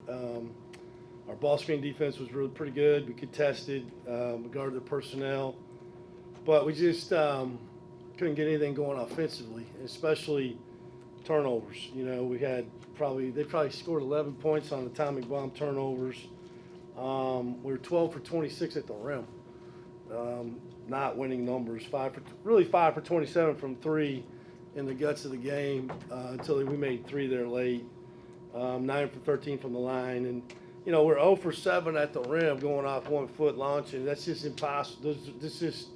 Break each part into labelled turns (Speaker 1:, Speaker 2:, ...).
Speaker 1: Our ball screen defense was really pretty good. We contested, we guarded the personnel, but we just couldn't get anything going offensively, especially turnovers. You know, they probably scored 11 points on atomic bomb turnovers. We were 12 for 26 at the rim. Not winning numbers. 5 for 27 from three in the guts of the game until we made three there late. 9 for 13 from the line, and you know we're 0 for 7 at the rim, going off 1 foot launching. That's just impossible. It's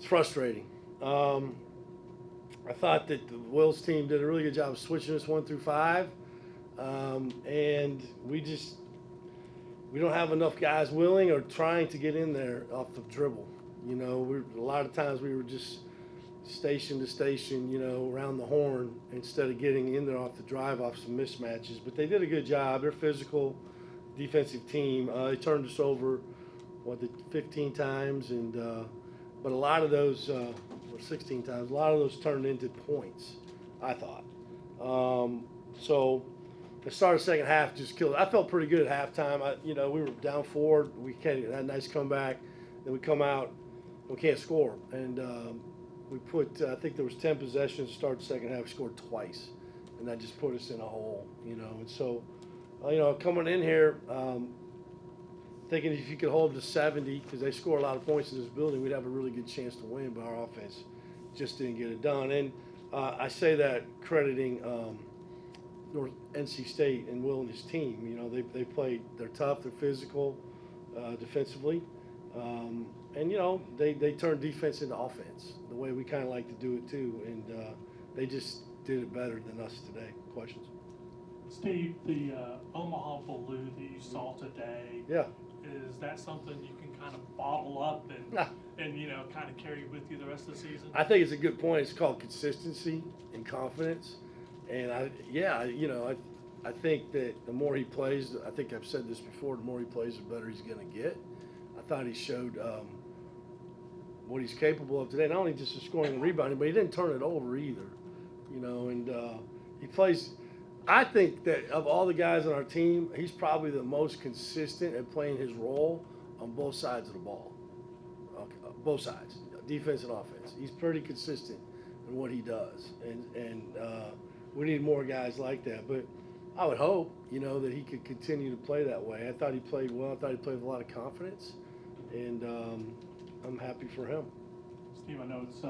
Speaker 1: frustrating. I thought that the Will's team did a really good job of switching us 1 through 5, and we don't have enough guys willing or trying to get in there off the dribble. You know, a lot of times we were just station to station, you know, around the horn instead of getting in there off the drive off some mismatches. But they did a good job. They're a physical defensive team. They turned us over, 15 times, and but a lot of those, or 16 times, a lot of those turned into points, I thought. So the start of the second half just killed it. I felt pretty good at halftime. We were down 4. We had a nice comeback. Then we come out, we can't score. And we put, I think there was 10 possessions to start the second half. We scored twice. And that just put us in a hole, you know. And so, coming in here, thinking if you could hold to 70, because they score a lot of points in this building, we'd have a really good chance to win, but our offense just didn't get it done. And I say that crediting NC State and Will and his team. You know, they played, they're tough, they're physical defensively. And, you know, they turn defense into offense, the way we kind of like to do it too. And they just did it better than us today. Questions?
Speaker 2: Steve, the Omaha Baloo that you saw today,
Speaker 1: Yeah.
Speaker 2: is that something you can kind of bottle up and kind of carry with you the rest of the season?
Speaker 1: I think it's a good point. It's called consistency and confidence. And I think that the more he plays, I think I've said this before, the more he plays, the better he's going to get. I thought he showed what he's capable of today, not only just scoring and rebounding, but he didn't turn it over either. You know, and he plays. I think that of all the guys on our team, he's probably the most consistent at playing his role on both sides of the ball. Okay, both sides, defense and offense. He's pretty consistent in what he does, and we need more guys like that. But I would hope, that he could continue to play that way. I thought he played well. I thought he played with a lot of confidence, and I'm happy for him.
Speaker 2: Steve, I know it's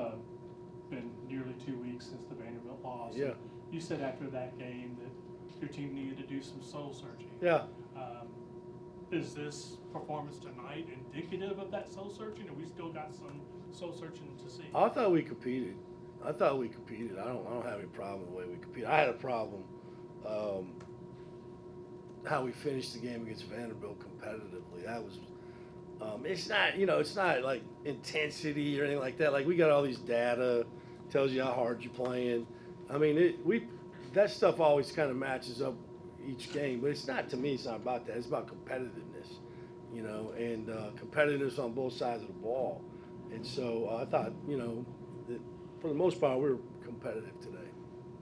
Speaker 2: been nearly 2 weeks since the Vanderbilt loss.
Speaker 1: Yeah.
Speaker 2: You said after that game that your team needed to do some soul searching.
Speaker 1: Yeah.
Speaker 2: Is this performance tonight indicative of that soul searching, or we still got some soul searching to see?
Speaker 1: I thought we competed. I don't have any problem with the way we competed. I had a problem how we finished the game against Vanderbilt competitively. That was it's not like intensity or anything like that. Like, we got all these data, tells you how hard you're playing. I mean, that stuff always kind of matches up each game, but it's not about that. It's about competitiveness, and competitiveness on both sides of the ball. And so I thought, that for the most part, we were competitive today.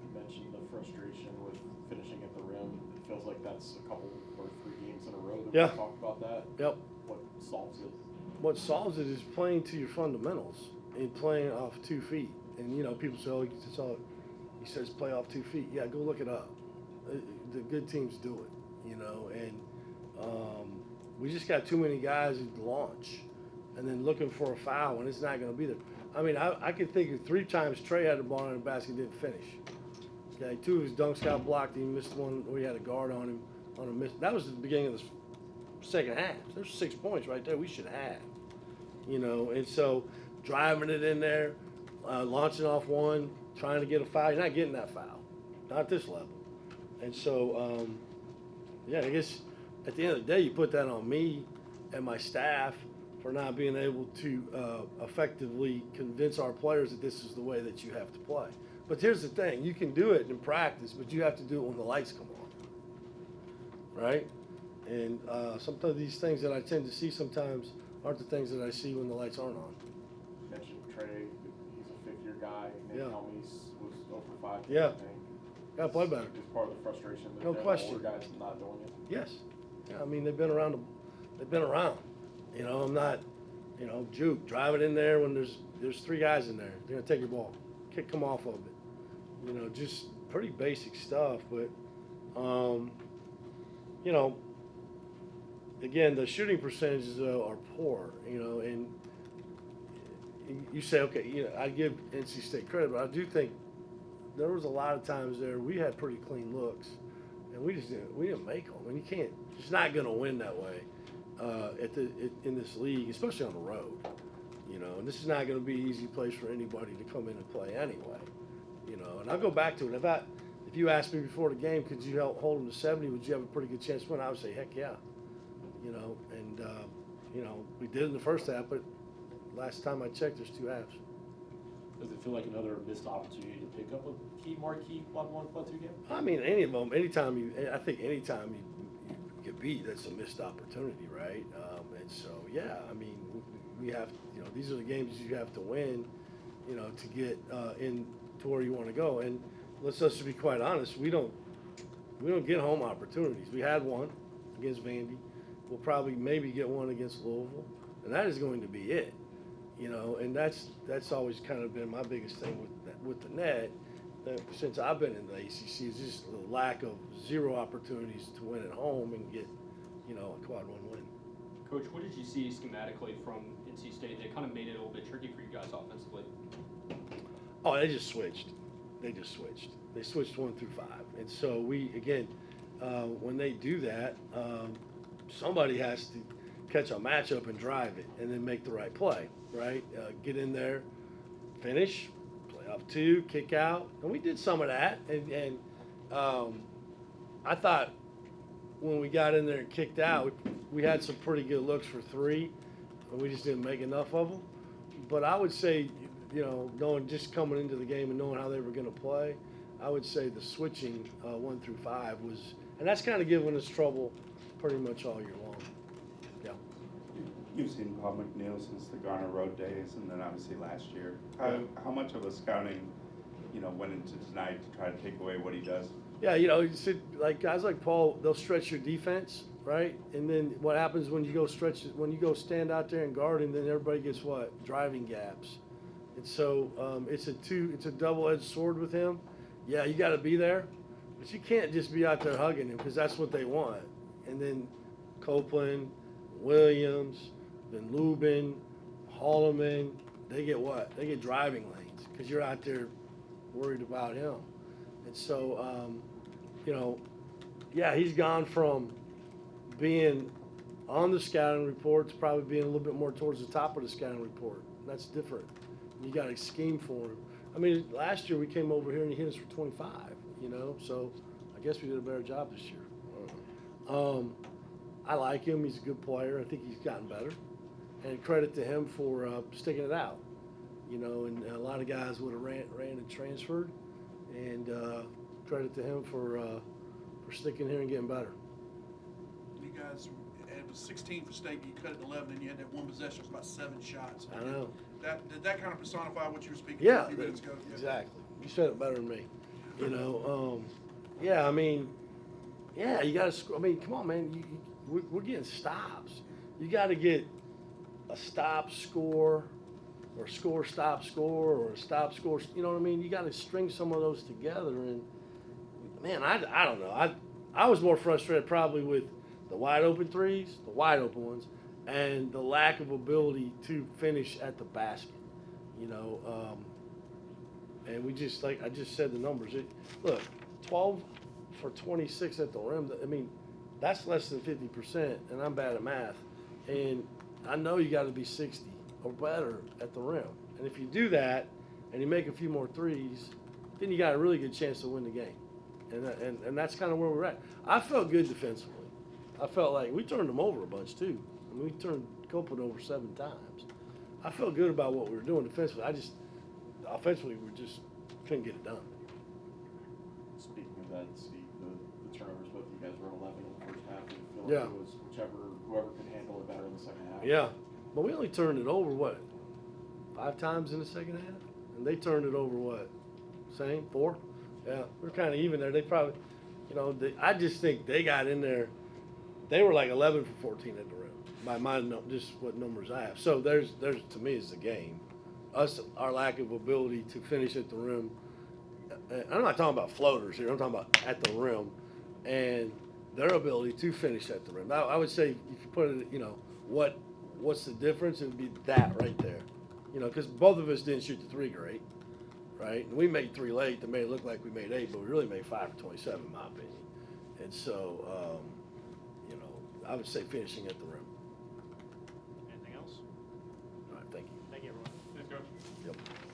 Speaker 3: You mentioned the frustration with finishing at the rim. It feels like that's a couple or 3 games in a row that
Speaker 1: Yeah.
Speaker 3: we talked about that.
Speaker 1: Yep.
Speaker 3: What solves it?
Speaker 1: What solves it is playing to your fundamentals and playing off 2 feet. And, people say, he says play off 2 feet. Yeah, go look it up. The good teams do it, and we just got too many guys who launch and then looking for a foul, and it's not going to be there. I mean, I can think of 3 times Trey had the ball in the basket and didn't finish. Okay, 2 of his dunks got blocked. He missed one where he had a guard on him on a miss. That was the beginning of the second half. There's 6 points right there we should have, and so driving it in there, launching off one, trying to get a foul. You're not getting that foul, not at this level. And so, I guess at the end of the day, you put that on me and my staff for not being able to effectively convince our players that this is the way that you have to play. But here's the thing. You can do it in practice, but you have to do it when the lights come on, right? And sometimes these things that I tend to see sometimes aren't the things that I see when the lights aren't on.
Speaker 3: You mentioned Trey. He's a 5th-year guy. Nate
Speaker 1: Yeah.
Speaker 3: Helmies was 0 for 5.
Speaker 1: Yeah. Gotta play better.
Speaker 3: It's part of the frustration that
Speaker 1: No
Speaker 3: the
Speaker 1: question.
Speaker 3: older guys not doing it.
Speaker 1: Yes. Yeah, I mean, they've been around. They've been around. You know, I'm not, you know, juke. Drive it in there when there's 3 guys in there. They're gonna take your ball, come off of it. You know, just pretty basic stuff. But, you know, again, the shooting percentages are poor. You know, and you say, okay, you know, I give NC State credit, but I do think there was a lot of times there we had pretty clean looks, and we didn't make them. And you can't. It's not going to win that way in this league, especially on the road. You know, and this is not going to be an easy place for anybody to come in and play anyway. You know, and I'll go back to it. If you asked me before the game, could you hold them to 70? Would you have a pretty good chance to win? I would say, heck yeah. You know, and you know, we did in the first half, but last time I checked, there's 2 halves.
Speaker 4: Does it feel like another missed opportunity to pick up a key marquee Quad 1, Quad 2 game?
Speaker 1: I mean, anytime you get beat, that's a missed opportunity, right? And so, yeah, I mean, we have, you know, these are the games you have to win, you know, to get in to where you want to go. And let's just be quite honest, we don't get home opportunities. We had one against Vandy. We'll probably maybe get one against Louisville, and that is going to be it. You know, and that's always kind of been my biggest thing with the net since I've been in the ACC is just the lack of 0 opportunities to win at home and get, you know, a Quad 1 win.
Speaker 4: Coach, what did you see schematically from NC State that kind of made it a little bit tricky for you guys offensively?
Speaker 1: Oh, they just switched. They switched 1 through 5, and so when they do that, somebody has to catch a matchup and drive it, and then make the right play. Right, get in there, finish, play off 2, kick out, and we did some of that. And I thought when we got in there and kicked out, we had some pretty good looks for 3, and we just didn't make enough of them. But I would say, you know, just coming into the game and knowing how they were going to play, I would say the switching 1 through 5 was, and that's kind of given us trouble pretty much all year long. Yeah.
Speaker 5: You've seen Paul McNeil since the Garner Road days, and then obviously last year. How much of a scouting, you know, went into tonight to try to take away what he does?
Speaker 1: Yeah, you know, like guys like Paul, they'll stretch your defense, right? And then what happens when you go stand out there and guard him, then everybody gets what? Driving gaps. And so it's a double-edged sword with him. Yeah, you got to be there, but you can't just be out there hugging him because that's what they want. And then Copeland, Williams, then Lubin, Holloman, they get what? They get driving lanes because you're out there worried about him. And so, you know, yeah, he's gone from being on the scouting report to probably being a little bit more towards the top of the scouting report. That's different. You got a scheme for him. I mean, last year we came over here and he hit us for 25, you know, so I guess we did a better job this year. I like him. He's a good player. I think he's gotten better. And credit to him for sticking it out. You know, and a lot of guys would have ran and transferred. And credit to him for sticking here and getting better.
Speaker 6: You guys, it was 16 for state, you cut it to 11, and you had that one possession, it was about 7 shots.
Speaker 1: I know.
Speaker 6: Did that kind of personify what you were speaking
Speaker 1: Yeah,
Speaker 6: a few minutes ago?
Speaker 1: exactly. You said it better than me. You know, yeah, I mean, yeah, you got to, I mean, come on, man. We're getting stops. You got to get a stop score or score, stop score, or a stop score. You know what I mean? You got to string some of those together. And, man, I don't know. I was more frustrated probably with the wide open threes, the wide open ones, and the lack of ability to finish at the basket. You know, and we just, like I just said the numbers. Look, 12 for 26 at the rim. I mean, that's less than 50%, and I'm bad at math. And I know you got to be 60 or better at the rim. And if you do that and you make a few more threes, then you got a really good chance to win the game. And that's kind of where we're at. I felt good defensively. I felt like we turned them over a bunch too. I mean, we turned Copeland over 7 times. I felt good about what we were doing defensively. Offensively, we just couldn't get it done.
Speaker 3: Speaking of that, Steve, the turnovers, both of you guys were 11 in the first half. And I feel like
Speaker 1: Yeah.
Speaker 3: it was whoever could handle it better in the second half.
Speaker 1: Yeah, but we only turned it over, 5 times in the second half? And they turned it over, 4? Yeah, we're kind of even there. They probably, I just think they got in there. They were like 11 for 14 at the rim by my just what numbers I have. So there's to me is the game. Our lack of ability to finish at the rim. I'm not talking about floaters here. I'm talking about at the rim, and their ability to finish at the rim. I would say if you put it, what's the difference? It would be that right there. Because both of us didn't shoot the three great, right? And we made three late that made it look like we made 8, but we really made 5 for 27, in my opinion. And so, I would say finishing at the rim.
Speaker 7: Anything else?
Speaker 1: All right, thank you.
Speaker 7: Thank you, everyone.
Speaker 2: Thanks, Coach.
Speaker 1: Yep.